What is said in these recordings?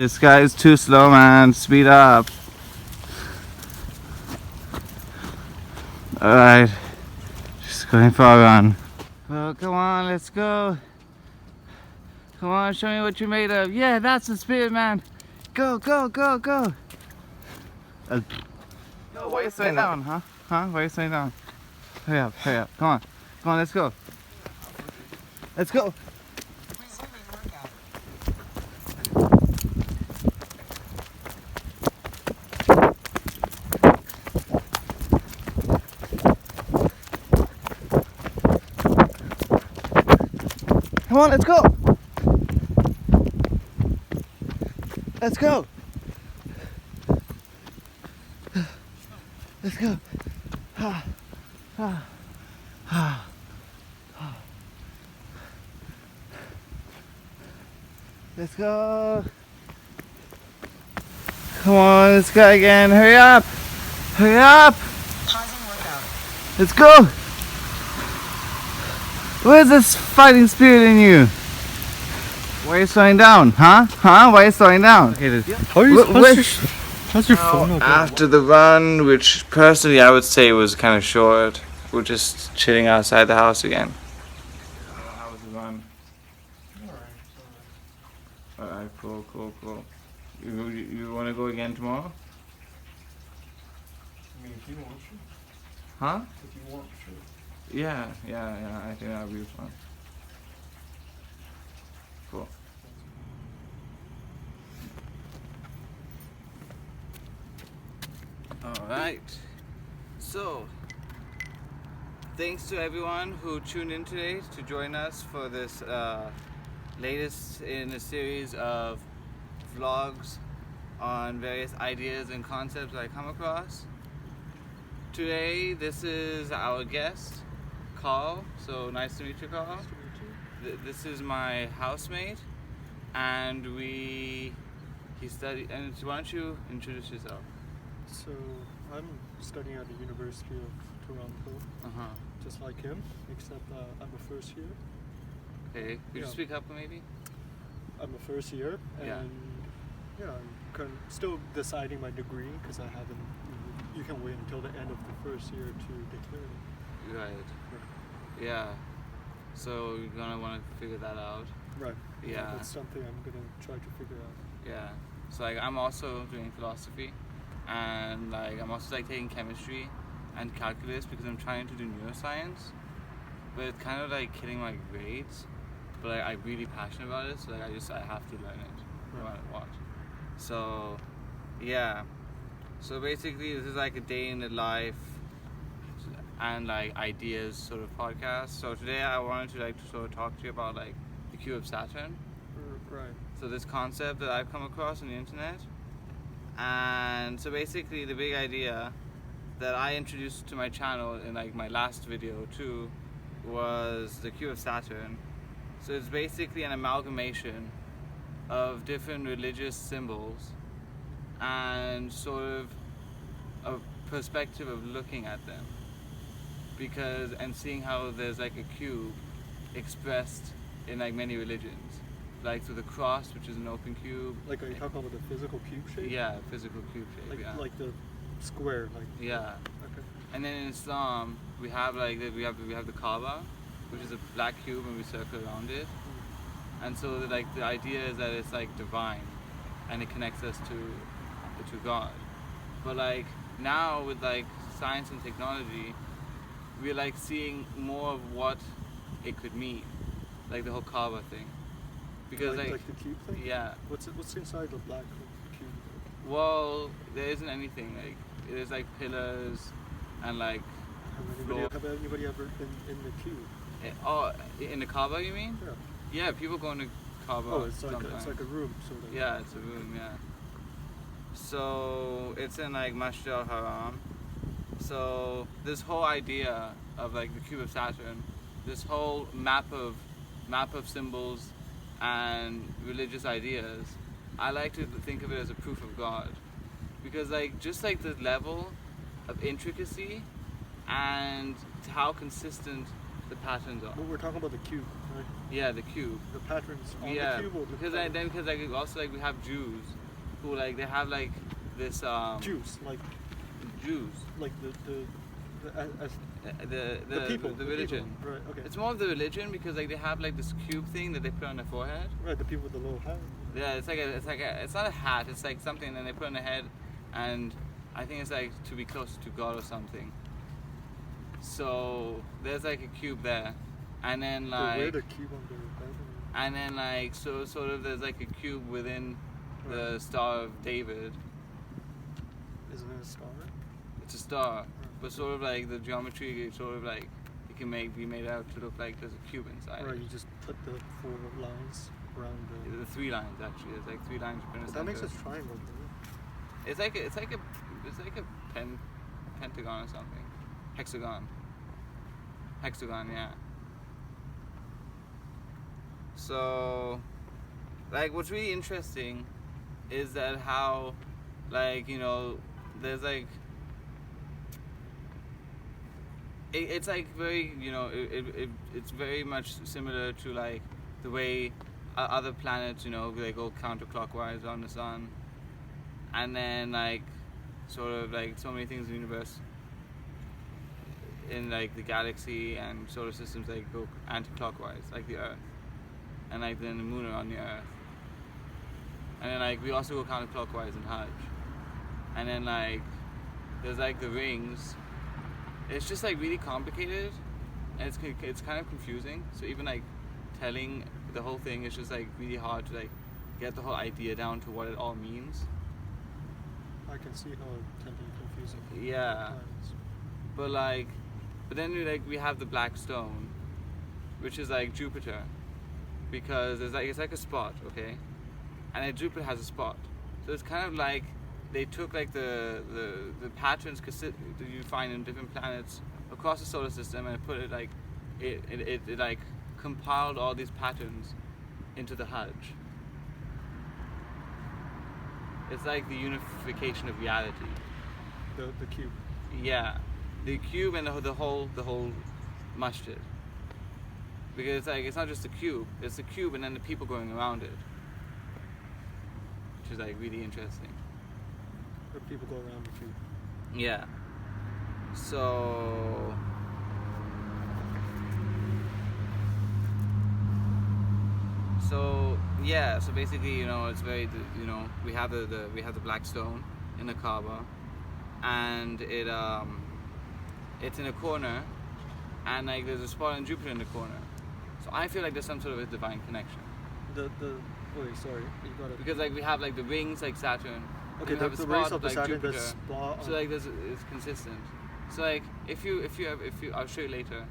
This guy is too slow, man. Speed up. Alright. Just going for a run. Oh, come on, let's go. Come on, show me what you're made of. Yeah, that's the spirit, man. Go, go, go, go. No, why are you slowing down, huh? Huh? Why are you slowing down? Hurry up, hurry up. Come on. Come on, let's go. Let's go. Come on, let's go. Let's go. Let's go. Let's go. Come on, let's go again. Hurry up. Hurry up. Let's go. Where's this fighting spirit in you? Why are you slowing down? Huh? Huh? Why are you slowing down? Okay, How are you how's your phone not after the run, which personally I would say was kind of short, we're just chilling outside the house again. How was the run? Alright, cool. You want to go again tomorrow? I mean, if you want to. Huh? If you want to. Yeah, I think that would be fun. Cool. Alright, so thanks to everyone who tuned in today to join us for this latest in a series of vlogs on various ideas and concepts I come across. Today, this is our guest, Carl. So nice to meet you, Carl. Nice to meet you. This is my housemate, and he studied. And why don't you introduce yourself? So, I'm studying at the University of Toronto, just like him, except I'm a first year. Okay, could you speak up maybe? I'm a first year, and I'm still deciding my degree because I haven't. You can wait until the end of the first year to declare it. Right. Yeah. So you're gonna want to figure that out. Right. Yeah. That's something I'm gonna try to figure out. Yeah. So like I'm also doing philosophy, and like I'm also like taking chemistry and calculus because I'm trying to do neuroscience, but it's kind of like killing my grades. But like, I'm really passionate about it, so like I have to learn it no matter what. So yeah. So basically, this is like a day in the life and like ideas sort of podcast. So today I wanted to sort of talk to you about like the cube of Saturn. Right. So this concept that I've come across on the internet. And so basically the big idea that I introduced to my channel in like my last video too was the cube of Saturn. So it's basically an amalgamation of different religious symbols and sort of a perspective of looking at them, and seeing how there's like a cube expressed in like many religions, like through the cross, which is an open cube. Like, are you talking about the physical cube shape? Yeah, physical cube shape. Like the square, like. Yeah. Okay. And then in Islam, we have we have the Kaaba, which is a black cube, and we circle around it. And so the idea is that it's like divine, and it connects us to God. But like now with like science and technology, we're like seeing more of what it could mean, like the whole Kaaba thing. Because like the cube thing? Yeah. What's inside the black cube? Well, there isn't anything. Like there's like pillars and like Have anybody ever been in the cube? In the Kaaba, you mean? Yeah. Yeah, people go into Kaaba. Oh, it's like a room, sort of. Yeah, it's a room. Yeah. So it's in like Masjid al-Haram. So this whole idea of like the cube of Saturn, this whole map of symbols and religious ideas, I like to think of it as a proof of God, because like just like the level of intricacy and how consistent the patterns are. But we're talking about the cube. right? Yeah, the cube. The patterns on Yeah, the cube. Or because like also like we have Jews, who like they have like this Jews, Jews. like the The people, the religion. People. Right. Okay. It's more of the religion because like they have like this cube thing that they put on their forehead. Right. The people with the little hat. Yeah, it's not a hat. It's like something that they put on their head, and I think it's like to be close to God or something. So there's like a cube there, and then like. They wear the cube on their head. And then like so sort of there's like a cube within the Star of David. Isn't it a star? It's a star, but sort of like the geometry, sort of like it can be made out to look like there's a cube inside. Right, you just put the 4 lines around The 3 lines actually. There's like 3 lines in the That center. makes a triangle, doesn't It's like a pentagon or something. Hexagon, yeah. So, like, what's really interesting is that how, like, you know, there's like, it's like very, you know, it's very much similar to like the way other planets, you know, they go counterclockwise around the sun, and then like, sort of like so many things in the universe, in like the galaxy and solar systems, they go anti-clockwise, like the Earth. And like then the moon around the Earth, and then like we also go counterclockwise in Hajj, and then like there's like the rings. It's just like really complicated, and it's kind of confusing. So even like telling the whole thing is just like really hard to like get the whole idea down to what it all means. I can see how it can be confusing. Yeah, but then like we have the black stone, which is like Jupiter. Because it's like a spot, okay, and then Jupiter has a spot, so it's kind of like they took like the patterns that you find in different planets across the solar system and put it like it like compiled all these patterns into the Hajj. It's like the unification of reality. The cube. Yeah, the cube and the whole masjid. Because it's like, it's not just the cube, it's the cube and then the people going around it. Which is like really interesting. Where people go around the cube. Yeah. So yeah, so basically, you know, it's very, you know, we have the black stone in the Kaaba, and it's in a corner, and like there's a spot on Jupiter in the corner. So I feel like there's some sort of a divine connection. Wait, sorry, you got it. Because like we have like the rings like Saturn. Okay, we have the a rings spot of the like Saturn, Jupiter. the spot. So like it's consistent. So like if you I'll show you later,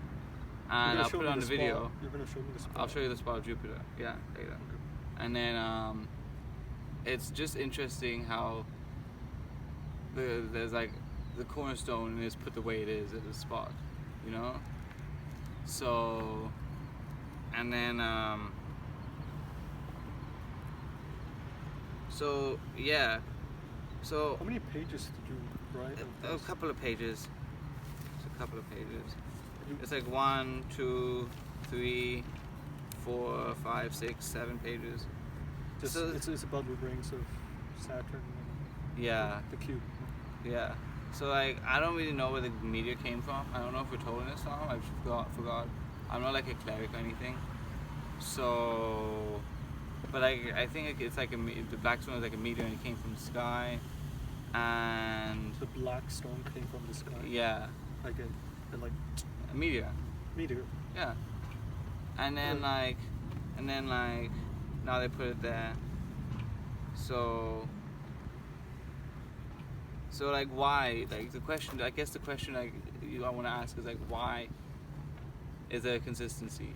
and I'll put it on the video. You're gonna show me the spot. I'll show you the spot of Jupiter. Yeah, later. Okay. And then it's just interesting how there's like the cornerstone is put the way it is at the spot, you know. So. And then, so yeah, so how many pages did you write? A couple of pages. It's a couple of pages. It's like 1, 2, 3, 4, 5, 6, 7 pages. So it's about the rings of Saturn. And yeah. The cube. Yeah. So like I don't really know where the meteor came from. I don't know if we're told in this song. I forgot. I'm not like a cleric or anything, so, but I think it's like the black stone is like a meteor and it came from the sky, and the black stone came from the sky. Yeah. Like a meteor. Meteor. Yeah. And then like now they put it there. So like why? Like the question like I want to ask is like why? Is there a consistency?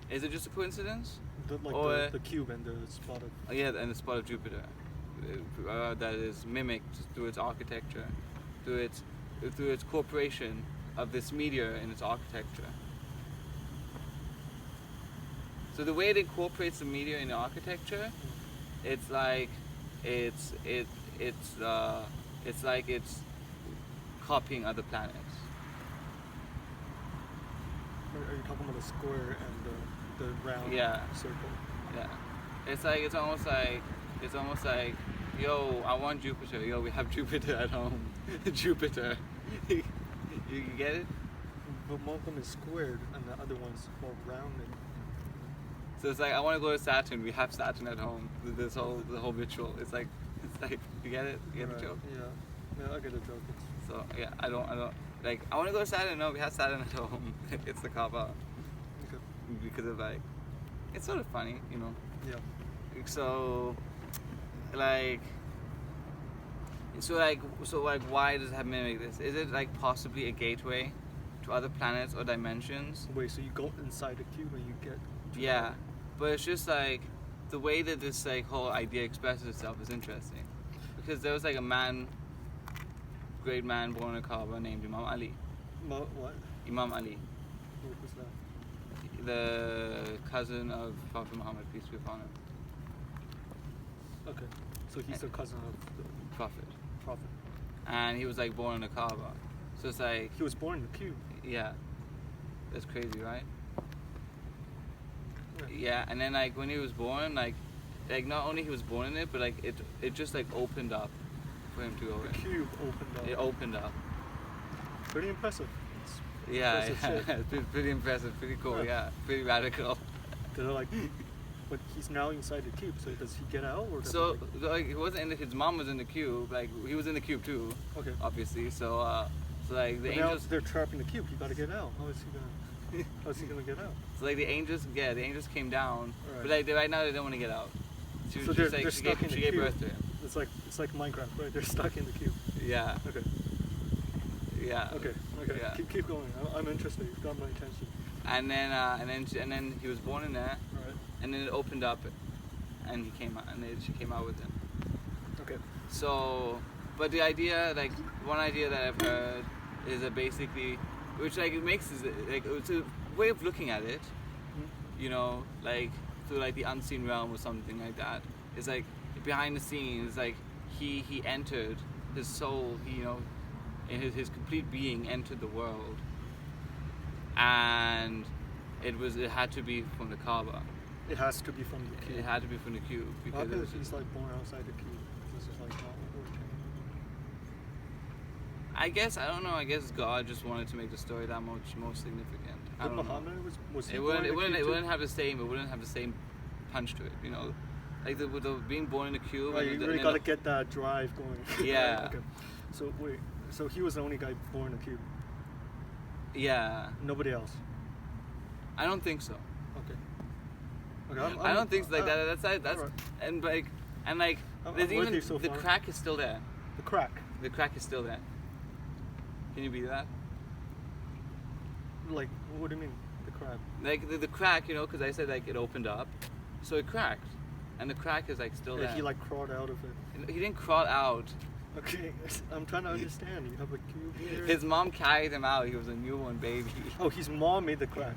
Is it just a coincidence? The cube and the spot of... Yeah, and the spot of Jupiter. That is mimicked through its architecture, through its corporation of this meteor in its architecture. So the way it incorporates the meteor in the architecture, it's like it's copying other planets. Are you talking about the square and the round circle. Yeah. It's almost like, yo, I want Jupiter. Yo, we have Jupiter at home. Jupiter. You get it? But one of them is squared and the other one's more rounded. So it's like, I want to go to Saturn. We have Saturn at home. The whole ritual. It's like, you get it? You get the joke? Yeah, I get the joke. So yeah, I don't like. I want to go to Saturn. No, we have Saturn at home. It's the Kaaba. Okay. Because of like, it's sort of funny, you know. Yeah. So, like, why does it have mimic this? Is it like possibly a gateway to other planets or dimensions? Wait, so you go inside the cube and you get... Yeah, but it's just like, the way that this like whole idea expresses itself is interesting. Because there was like a great man born in Kaaba named Imam Ali. What? Imam Ali. Who was that? The cousin of Prophet Muhammad, peace be upon him. Okay, so he's the cousin of the Prophet. Prophet. And he was like born in the Kaaba. So it's like... He was born in the cube. Yeah. That's crazy, right? Yeah, and then like when he was born, like not only he was born in it, but like it just like opened up for him to go in. The cube opened up. It opened up. Pretty impressive. Yeah, it's pretty impressive, pretty cool, yeah. Pretty radical. They're like, but he's now inside the cube, so does he get out? Or does So like he wasn't in his mom was in the cube, like he was in the cube too. Okay. Obviously, so like the but angels. now they're trapped in the cube. He got to get out. How is he gonna get out? So like the angels came down, right. but like right now they don't want to get out. So they're stuck in the she cube. gave birth to him. It's like Minecraft, right? They're stuck in the cube. Yeah. Okay. Yeah. Okay. Yeah. Keep going. I'm interested. You've got my attention. And then he was born in there. Right. And then it opened up, and he came out, and she came out with him. Okay. So, but the idea, like one idea that I've heard is that basically, which like it makes is like it's a way of looking at it, you know, like through like the unseen realm or something like that. It's like behind the scenes, like he entered his soul, you know, in his complete being entered the world, and it had to be from the Kaaba. It has to be from the cube. It had to be from the cube because it was he's like born outside the cube. This is like not working. I guess I don't know. I guess God just wanted to make the story that much more significant. I don't Muhammad know. Was he It born in the wouldn't cube it wouldn't have the same. It wouldn't have the same punch to it. You know, like the being born in the cube. Right, you really got to get that drive going. Yeah. Right, okay. So wait. So he was the only guy born in the cube. Yeah. Nobody else. I don't think so. Okay. Okay. I don't think so. Like that's right. and like there's I'm with even you so the far. crack is still there. The crack. The crack is still there. Can you believe that? Like, what do you mean, the crack? Like the crack, you know, because I said like it opened up, so it cracked, and the crack is like still there. He like crawled out of it. He didn't crawl out. Okay, I'm trying to understand. You have a cube here. His mom carried him out. He was a newborn baby. Oh, his mom made the crack.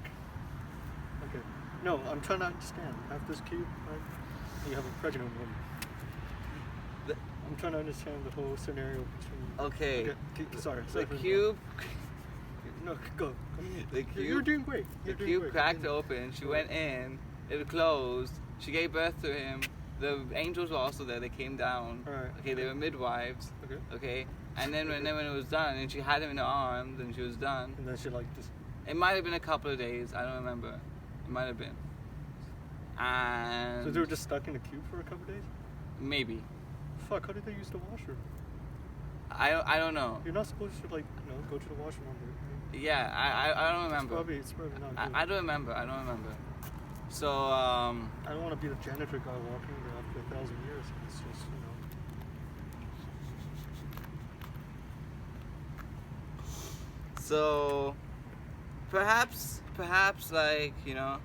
Okay. No, I'm trying to understand. You have this cube, right? And you have a pregnant woman. I'm trying to understand the whole scenario between... Okay. Sorry. The cube... No, go. The cube... You're doing great. The cube cracked open. She went in. It closed. She gave birth to him. The angels were also there. They came down. Right. Okay, they were midwives. Okay. Okay. And then when it was done, and she had him in her arms, and she was done. And then she like just... It might have been a couple of days. I don't remember. It might have been. And... So they were just stuck in the cube for a couple of days? Maybe. Fuck, how did they use the washroom? I don't know. You're not supposed to, like, you know, go to the washroom on the... Yeah, I don't remember. It's probably not good. I don't remember. So, I don't want to be the janitor guy walking there after 1,000 years. It's just, you know... So, perhaps, like, you know...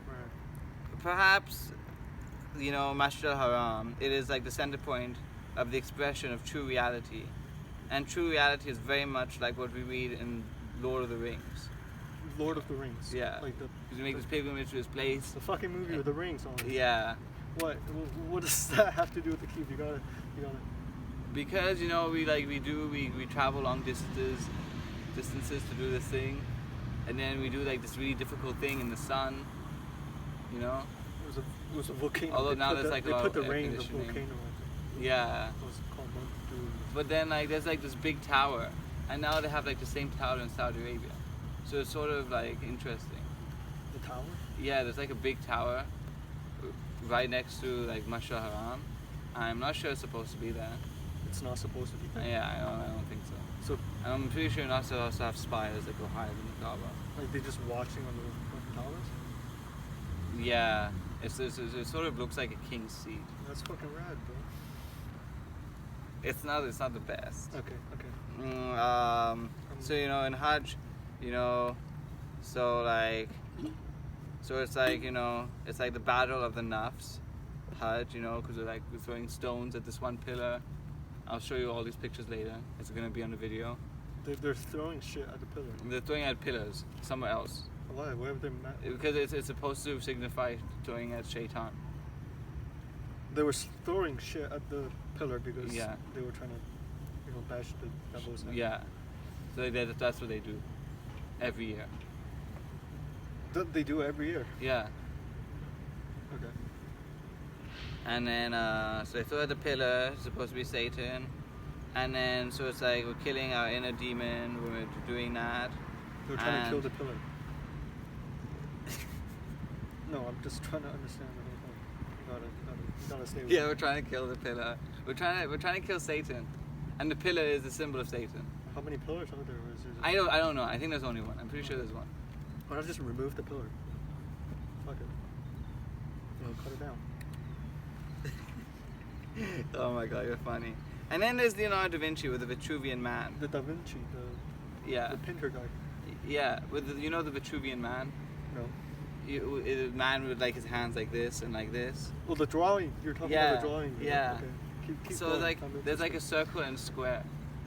Right. Perhaps, you know, Masjid al-Haram, it is like the center point of the expression of true reality. And true reality is very much like what we read in Lord of the Rings. Lord of the Rings? Yeah. Like the... You make this pilgrimage to this place. The fucking movie with the rings on it. Yeah. What does that have to do with the cube? You gotta... Because, you know, we travel long distances to do this thing. And then we do like this really difficult thing in the sun. you know. It was a volcano. Although They now put there's like a they lot put the of air rain in the conditioning. volcano. Yeah. It was called Mount Doom. But then like there's like this big tower, and now they have like the same tower in Saudi Arabia, so it's sort of like interesting. The tower? Yeah, there's like a big tower right next to like Mashal Haram. I'm not sure it's supposed to be there. It's not supposed to be there. Yeah, I don't think so. So And I'm pretty sure you're not supposed to have spires that go higher than the Kaaba. like they're just watching on the towers? Yeah, it sort of looks like a king's seat. That's fucking rad, bro. It's not the best. Okay. So you know in Hajj, you know, so it's like you know it's like the battle of the nafs, Hajj, you know, because they're throwing stones at this one pillar. I'll show you all these pictures later. It's gonna be on the video. They're throwing shit at the pillar. They're throwing at pillars somewhere else Why? Why have they because it's supposed to signify throwing at Shaitan. They were throwing shit at the pillar because Yeah. they were trying to, bash the devil's head. Yeah, so that's what they do every year. They do every year. Yeah. Okay. And then, so they throw at the pillar, it's supposed to be Satan. And then, so it's like we're killing our inner demon when we're doing that. They're trying to kill And- the pillar. No, I'm just trying to understand the whole thing. You gotta stay with Yeah, we're trying to kill the pillar. We're trying to kill Satan. And the pillar is the symbol of Satan. How many pillars are there? Or is there I don't know. I think there's only one. I'm pretty sure there's one. Why not just remove the pillar? Fuck it. Cut it down. Oh my god, you're funny. And then there's Leonardo da Vinci with the Vitruvian Man. The Da Vinci, Yeah. the painter guy. Yeah, with the Vitruvian Man? No. A man with like his hands like this and like this. Well, the drawing. You're talking about the drawing. Yeah. Okay. Keep So going. like I'm there's like a interested. circle and a square.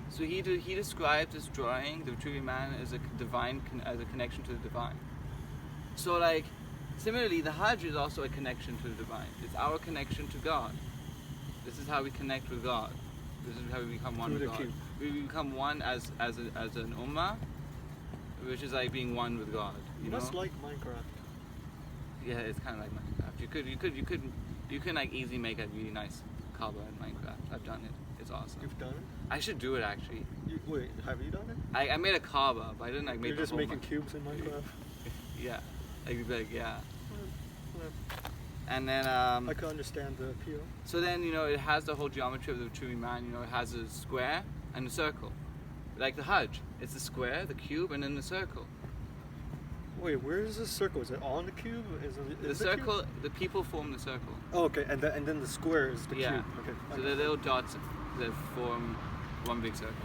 So he described this drawing, the Vitruvian Man, as a as a connection to the divine. So like similarly, the Hajj is also a connection to the divine. It's our connection to God. This is how we connect with God. This is how we become one Through with the God. cube. We become one as an ummah, which is like being one with God. You know? Must like Minecraft. Yeah, it's kind of like Minecraft. You can like easily make a really nice Kaaba in Minecraft. I've done it. It's awesome. You've done it? I should do it actually. Wait, have you done it? I made a Kaaba, but I didn't like make. You're the just whole making cubes in Minecraft. Yeah, like yeah. Well, And then I can understand the appeal. so then you know it has the whole geometry of the Vitruvian Man. You know it has a square and a circle, like the Hajj. It's the square, the cube, and then the circle. Wait, where is the circle? Is it on the cube? Is The circle, the people form the circle. Oh, okay, and then the square is the Yeah. cube. Okay. So the little dots that form one big circle.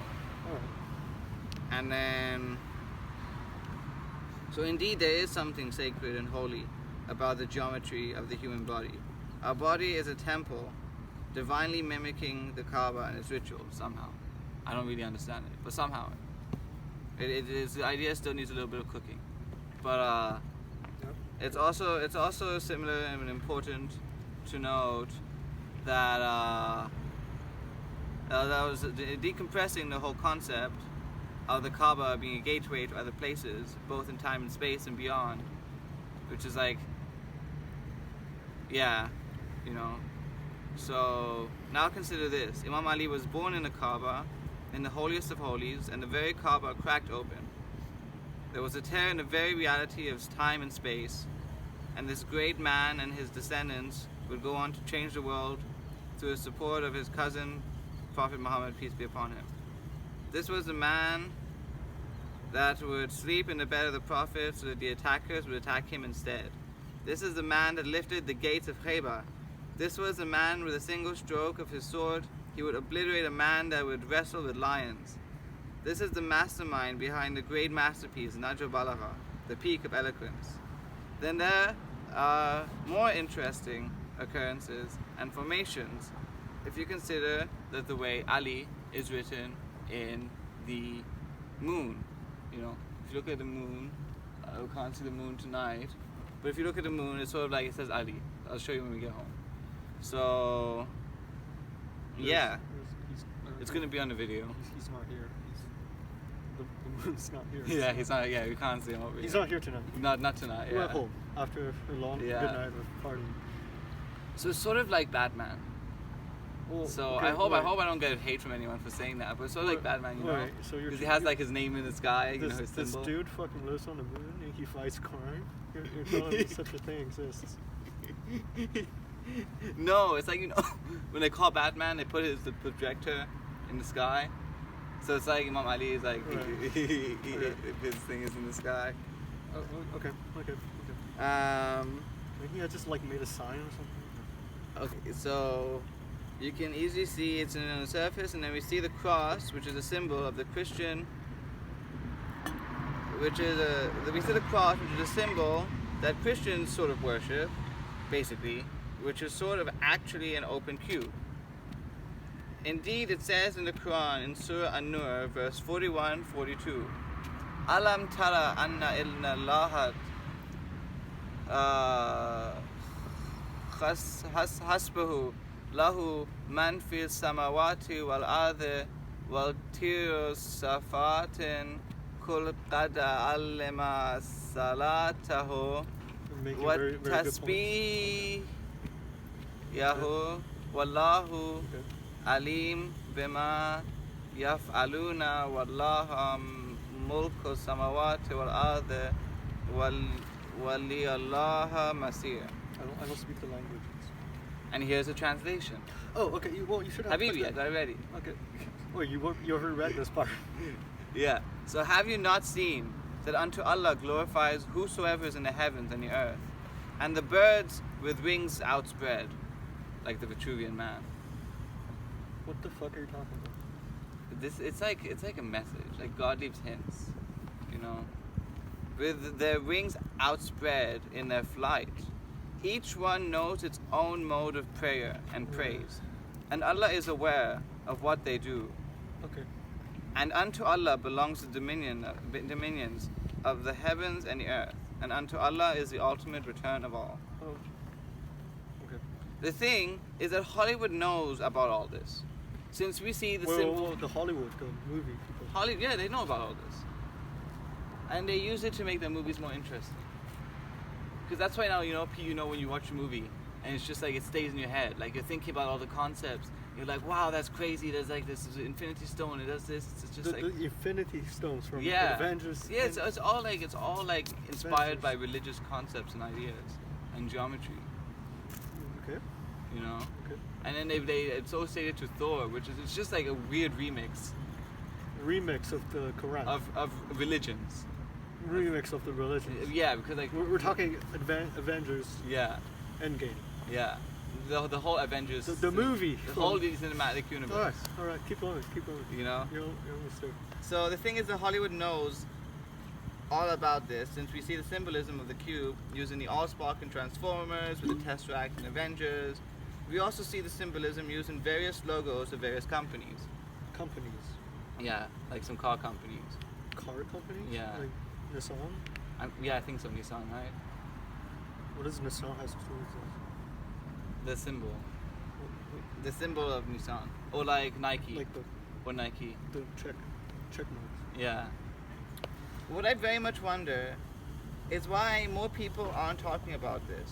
Alright. And then, so indeed there is something sacred and holy about the geometry of the human body. Our body is a temple, divinely mimicking the Kaaba and its rituals somehow. I don't really understand it, but somehow it is. The idea still needs a little bit of cooking, but Yep. it's also similar and important to note that that was decompressing the whole concept of the Kaaba being a gateway to other places, both in time and space and beyond, which is like, yeah, you know. So now consider this: Imam Ali was born in the Kaaba, in the holiest of holies, and the very Kaaba cracked open. There was a tear in the very reality of time and space, and this great man and his descendants would go on to change the world through the support of his cousin, Prophet Muhammad, peace be upon him. This was the man that would sleep in the bed of the Prophet so that the attackers would attack him instead. This is the man that lifted the gates of Khaybar. This was the man with a single stroke of his sword, he would obliterate a man that would wrestle with lions. This is the mastermind behind the great masterpiece, Najm al-Balagha, the peak of eloquence. Then there are more interesting occurrences and formations if you consider that the way Ali is written in the moon. You know, if you look at the moon, we can't see the moon tonight, but if you look at the moon, it's sort of like it says Ali. I'll show you when we get home. So, yeah, it's going to be on the video. He's not here. the moon's not here. Yeah, so- he's not. Yeah, we can't see him over He's here. not here tonight. Not tonight. We're Yeah. at home after a long Yeah. good night of partying. So it's sort of like Batman. Well, So okay, I hope wait. I don't get hate from anyone for saying that, but it's sort of like Batman, you know, Wait, so you're because he tr- has you- like his name in the sky, you know, his This symbol. dude fucking lives on the moon and he fights crime. You're telling me such a thing exists. No, it's like, you know, when they call Batman, they put the projector in the sky. So it's like Imam Ali is like, Right. his thing is in the sky. Oh, okay. Maybe I just like made a sign or something. Okay, so you can easily see it's on the surface, and then we see the cross, which is a symbol of the Christian, we see the cross, which is a symbol that Christians sort of worship, basically, which is sort of actually an open cube. Indeed, it says in the Quran, in Surah An-Nur, verse 41-42, Alam tara anna ilna lahat hasbahu lahu man fil samawati wal ardi wal tiru safatin kul qada allama salatahu You're making wa very, very good points. tasbihahu wallahu Okay. alim bima yaf'aluna wallahu mulku samawati wal ardi wali Allah masir. I don't speak the languages. And here's a translation. Oh, okay. You should have. Habibi, I got it ready. Okay. Wait, you already read this part. Yeah. So have you not seen that unto Allah glorifies whosoever is in the heavens and the earth, and the birds with wings outspread, like the Vitruvian man. What the fuck are you talking about? It's like a message. Like God leaves hints, you know. With their wings outspread in their flight, each one knows its own mode of prayer and praise, and Allah is aware of what they do. Okay. And unto Allah belongs the dominions of the heavens and the earth, and unto Allah is the ultimate return of all. Oh. Okay. The thing is that Hollywood knows about all this, since we see the Well, the Hollywood, the movie people. Yeah, they know about all this, and they use it to make their movies more interesting. Because that's why now, you know when you watch a movie and it's just like it stays in your head, like you're thinking about all the concepts. You're like, wow, that's crazy. There's like this Infinity Stone. It does this. It's just The Infinity Stones from yeah, Avengers. yeah. It's all like inspired Avengers. by religious concepts and ideas and geometry. Okay. You know. Okay. And then they associate it to Thor, which is it's just like a weird remix Remix of the Quran. of religions. Remix of the religion. Yeah, because like We're talking Avengers yeah, Endgame. yeah. The whole Avengers. The movie. The whole cinematic universe. All right. Keep going. You know. You're almost there. So the thing is that Hollywood knows all about this, since we see the symbolism of the cube used in the Allspark and Transformers, with the Tesseract and Avengers. We also see the symbolism used in various logos of various companies. Companies. Yeah, like some car companies. Car companies. Yeah. Like Nissan. Yeah, I think so. Nissan, right? What does Nissan has to do with this? The symbol. What- The symbol of Nissan. Or like Nike. Like or Nike. the check marks. Yeah. What I very much wonder is why more people aren't talking about this.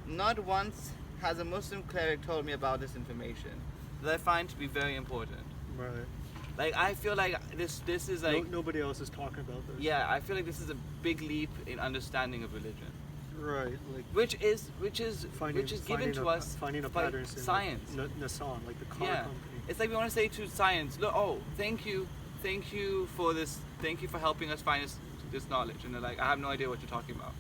Not once has a Muslim cleric told me about this information that I find to be very important. Right. Like I feel like this is like Nobody else is talking about this. yeah, I feel like this is a big leap in understanding of religion. Right. Like Which is given to us finding a by patterns in science. Nissan, like the car Yeah. company. It's like we want to say to science, look, oh, thank you for this, thank you for helping us find this knowledge. And they're like, I have no idea what you're talking about.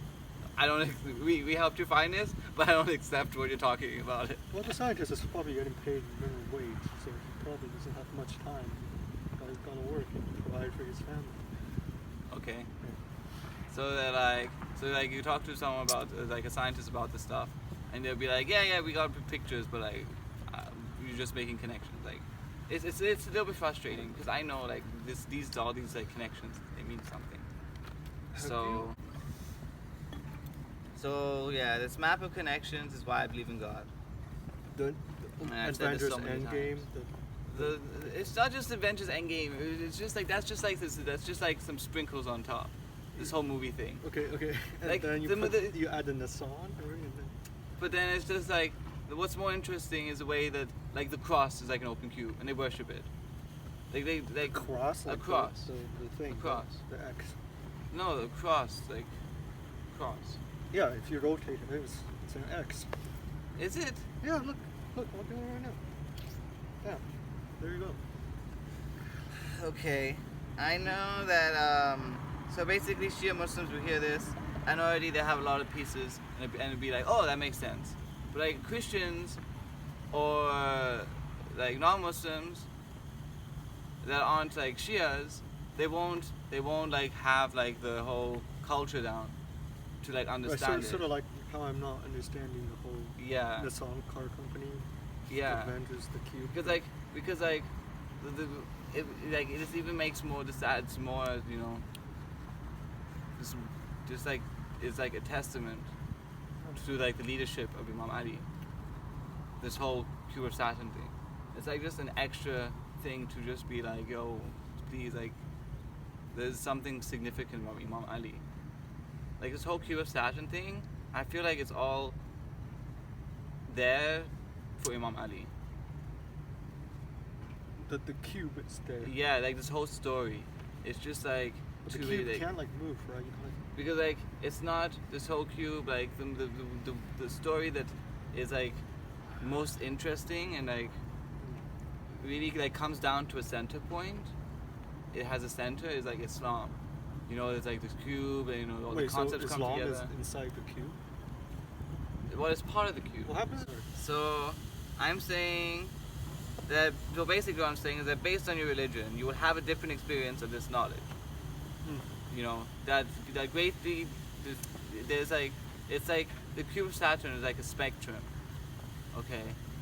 We helped you find this, but I don't accept what you're talking about it. Well, the scientist is probably getting paid minimum wage, so he probably doesn't have much time. He's got to work and provide for his family. Okay. So that like you talk to someone about like a scientist about this stuff, and they'll be like, yeah, we got pictures, but like you're just making connections. Like it's a little bit frustrating because I know like all these like connections, they mean something. So yeah, this map of connections is why I believe in God. The And I've said this Avengers so many Endgame, times. It's not just Avengers Endgame. It's just like that's just like some sprinkles on top. This whole movie thing. Okay. And Like, then you add in the song, But then it's just like what's more interesting is the way that like the cross is like an open cube and they worship it. Like cross, like a cross. The thing. A cross. The X. No, the cross, like cross. Yeah, if you rotate it, it's an X. Is it? Yeah, look, I'm doing it right now. Yeah, there you go. Okay, I know that. So basically, Shia Muslims will hear this, and already they have a lot of pieces, and it'd be like, oh, that makes sense. But like Christians or like non-Muslims that aren't like Shias, they won't like have like the whole culture down to like understand it. Sort of like how I'm not understanding the whole Nissan car company. Yeah. Avengers the cube. Because it just even makes more. This adds more. You know. Just like it's like a testament to like the leadership of Imam Ali. This whole cube of Saturn thing. It's like just an extra thing to just be like, yo, please, like, there's something significant about Imam Ali. Like this whole cube of Saturn thing, I feel like it's all there for Imam Ali. The cube is there. Yeah, like this whole story. It's just like but the cube can't like move, right? Because like it's not this whole cube, like the story that is like most interesting and like really like comes down to a center point. It has a center, is like Islam. You know, it's like this cube, and you know all the concepts so come Islam together. Is inside the cube? Well, it's part of the cube. What happens? So I'm saying that. So basically, what I'm saying is that based on your religion, you will have a different experience of this knowledge. You know that greatly. There's like it's like the cube of Saturn is like a spectrum.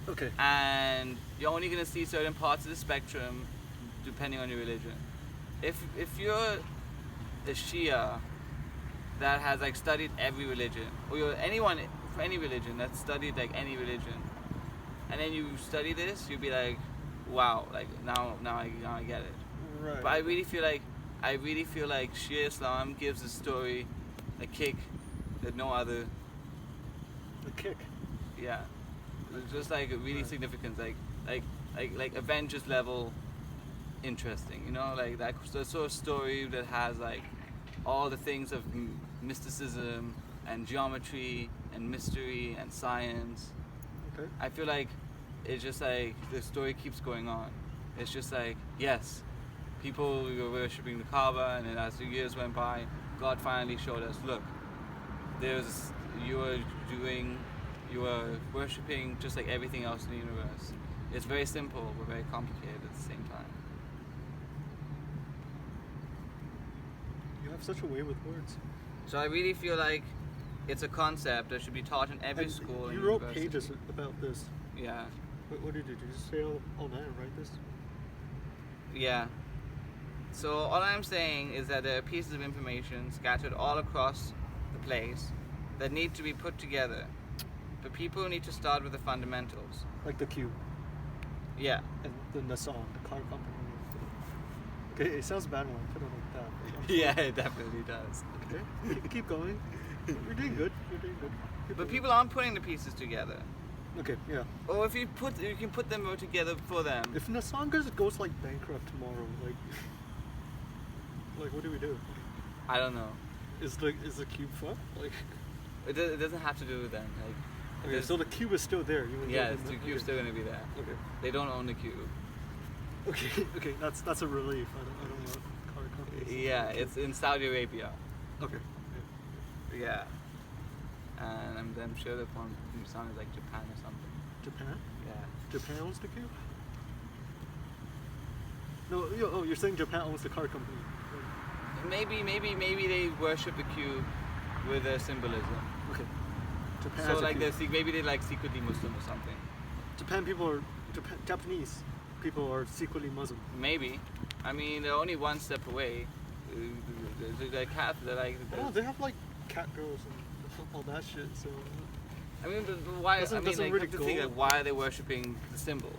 Okay. And you're only gonna see certain parts of the spectrum depending on your religion. If you're a Shia that has like studied every religion, or you're anyone for any religion that's studied like any religion, and then you study this, you'll be like, wow, like now I get it. Right. But I really feel like Shia Islam gives the story a kick that no other. A kick. Yeah. It's just like a really significant, like Avengers level interesting, you know, like that sort of story that has like all the things of mysticism and geometry and mystery and science. Okay. I feel like it's just like the story keeps going on. It's just like, yes, people were worshipping the Kaaba, and then as the years went by, God finally showed us, look, you were worshipping just like everything else in the universe. It's very simple but very complicated at the same time. You have such a way with words. So I really feel like it's a concept that should be taught in every school. You wrote pages about this. Yeah. What did you do? Did you stay all night and write this? Yeah. So all I'm saying is that there are pieces of information scattered all across the place that need to be put together. But people need to start with the fundamentals. Like the cube. Yeah. And the Nissan, the car company. Okay, it sounds bad when I put it like that. Yeah, it definitely does. Okay, keep going. You're doing good. But people aren't putting the pieces together. Okay, yeah. Or if you can put them all together for them. If Nissan goes like bankrupt tomorrow, like what do we do? I don't know. Is the cube fucked? Like it doesn't have to do with them. Like. Okay, so the cube is still there. The cube's still gonna be there. Okay. They don't own the cube. Okay, that's a relief. I don't want car companies. Yeah, it's in Saudi Arabia. Okay. Yeah. And I'm sure that one Nissan is like Japan or something. Japan? Yeah. Japan owns the cube? No, you're saying Japan owns the car company. Maybe they worship the cube with their symbolism. Okay. Japan so like maybe they like secretly Muslim or something. Japanese people are secretly Muslim. Maybe. I mean, they're only one step away. They're Catholic. They're like. They have like cat girls and all that shit. So. I mean, why? Doesn't like, really the thing, like, why are they worshiping the symbol?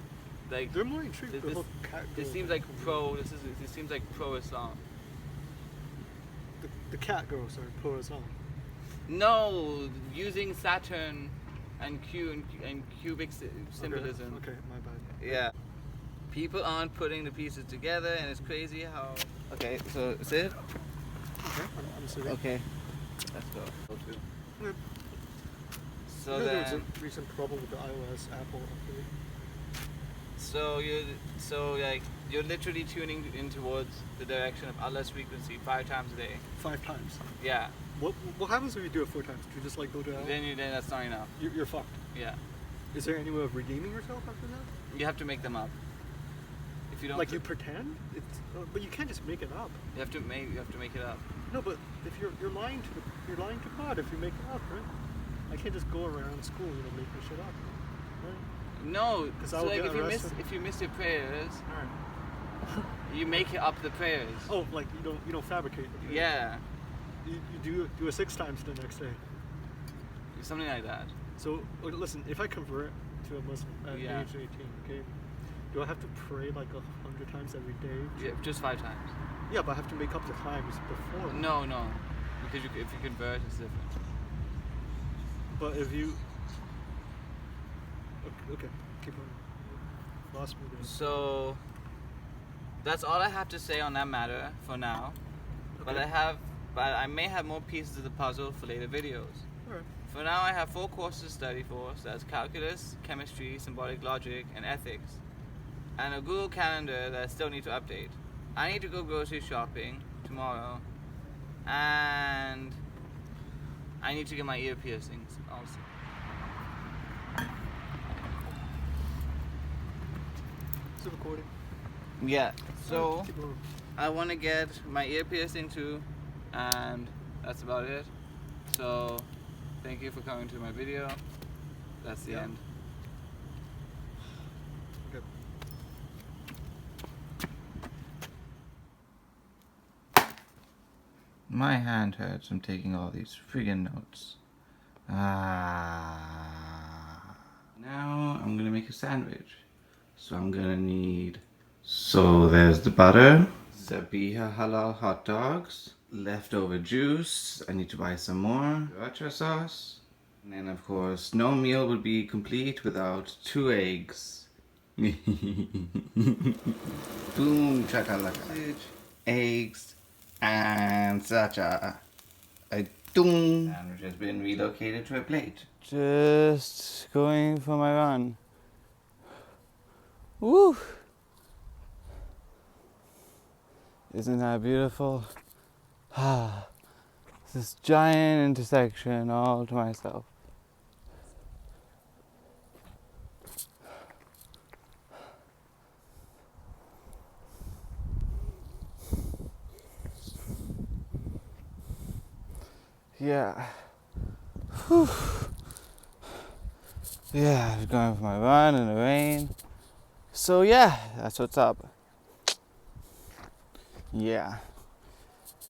like They're more intrigued with the whole cat girl. this seems like this seems like pro-Islam. The cat girl, sorry, pro-Islam. No, using Saturn and cubic symbolism. Okay, my bad. Yeah. People aren't putting the pieces together, and it's crazy how. Okay, so sit. Okay, I'm sitting. Okay, let's go. Yeah. So I know there was then, a recent problem with the iOS Apple update. so you're literally tuning in towards the direction of Allah's frequency 5 times a day. 5 times. Yeah. What happens if you do it 4 times? Do you just like go to hell? Then that's not enough. You're fucked. Yeah. Is there any way of redeeming yourself after that? You have to make them up. If you don't. Like you pretend? But you can't just make it up. You have to make it up. No, but if you're lying to God if you make it up, right? I can't just go around school, making shit up, right? No, 'Cause so I'll like get arrested. if you miss your prayers, Alright. you make up the prayers. Oh, like you don't fabricate the prayer. Yeah, You do it 6 times the next day. something like that. So listen, if I convert to a Muslim at Yeah. age 18, okay, do I have to pray like 100 times every day? Yeah, just 5 times. Yeah, but I have to make up the times before. No, because if you convert, it's different. But if you okay, keep on. Lost me there. So that's all I have to say on that matter for now. Okay. But I may have more pieces of the puzzle for later videos. Alright. For now, I have 4 courses to study for. So that's calculus, chemistry, symbolic logic, and ethics, and a Google Calendar that I still need to update. I need to go grocery shopping tomorrow, and I need to get my ear piercings also. Is it recording? Yeah, so Alright, keep going. I want to get my ear piercing too, and that's about it. So thank you for coming to my video. That's the Yeah. end. Okay. My hand hurts from taking all these friggin' notes. Now I'm gonna make a sandwich. So I'm gonna need. So there's the butter, Zabiha halal hot dogs, leftover juice. I need to buy some more. Sriracha sauce. And then of course, no meal would be complete without 2 eggs. Boom, chakalaka. Eggs and such a doom. Sandwich has been relocated to a plate. Just going for my run. Woo! Isn't that beautiful? This giant intersection all to myself. Yeah. Whew. Yeah, I was going for my run in the rain. So yeah, that's what's up. Yeah.